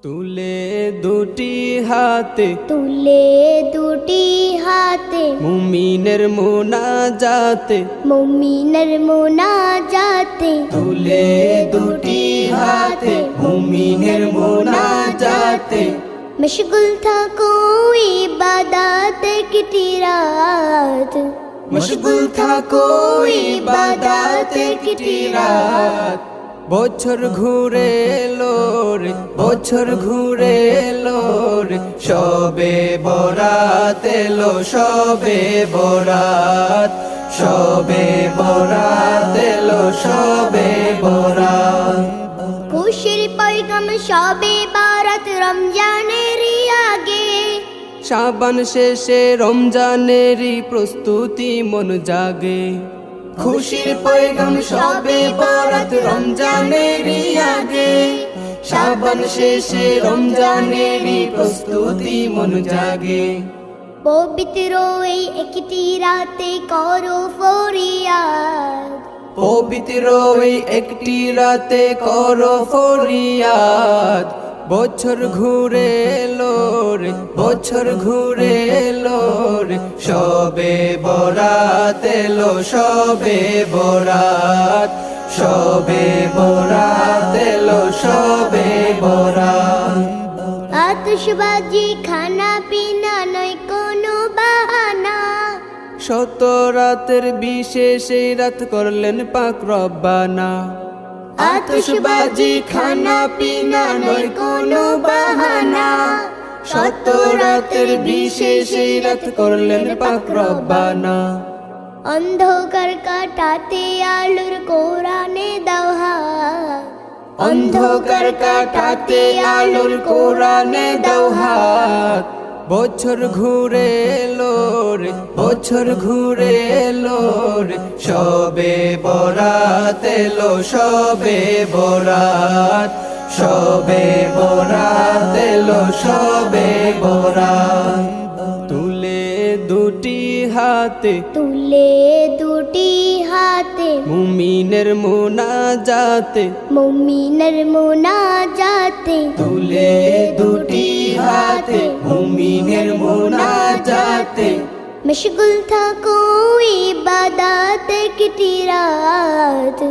তুলে দুটি হাতে মুমিনের মোনাজাতে তুলে দুটি হাতে মুমিনের মোনাজাতে मशगुल था कोई इबादत की रात मशगुल था कोई इबादत की रात বছর ঘুরে এলো রে বছর ঘুরে এলো রে সবে বরাত এলো সবে বরাত সবে বরাত এলো সবে বরাত খুশির পয়গাম সবে বারাত রমজানেরই আগে শাবান শেষে রমজানেরই প্রস্তুতি মন জাগে খুশির পয়গাম সবে বরাত রমজানেরই আগে শাবান শেষে রমজানেরই প্রস্তুতি মন জাগে পবিত্র এই একটি রাতে করো ফরিয়াদ পবিত্র এই একটি রাতে করো ফরিয়াদ বছর ঘুরে এলো রে বছর ঘুরে এলো রে সবে বরাত এলো সবে বরাত সবে বরাত এলো সবে বরাত আতশবাজি খানা পিনা নয় কোনো বাহানা শত রাতের বিশেষ এই রাত করলেন পাক রব্বানা আতশবাজি খানা পিনা নয় কোনো বাহানা শত রাতের বিশেষ এই রাত করলেন পাক রব্বানা অন্ধকার কাটাতে আলোর কোরআনে দাও হাত অন্ধকার কাটাতে আলোর কোরআনে দাও হাত বছর ঘুরে এলো রে বছর ঘুরে এলো রে সবে বরাত এলো সবে বরাত সবে বরাত এলো সবে বরাত তুলে দুটি হাতে মুমিনের মোনাজাতে তুলে দুটি হাতে মুমিনের মোনাজাতে मशगुल था कोई इबादत की रात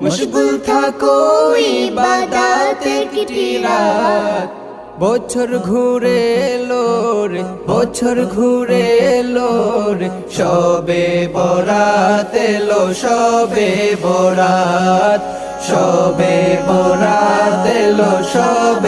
मशगुल था कोई इबादत की रात বছর ঘুরে এলো রে বছর ঘুরে এলো রে সবে বরাত এলো সবে বরাত সবে বরাত এলো সবে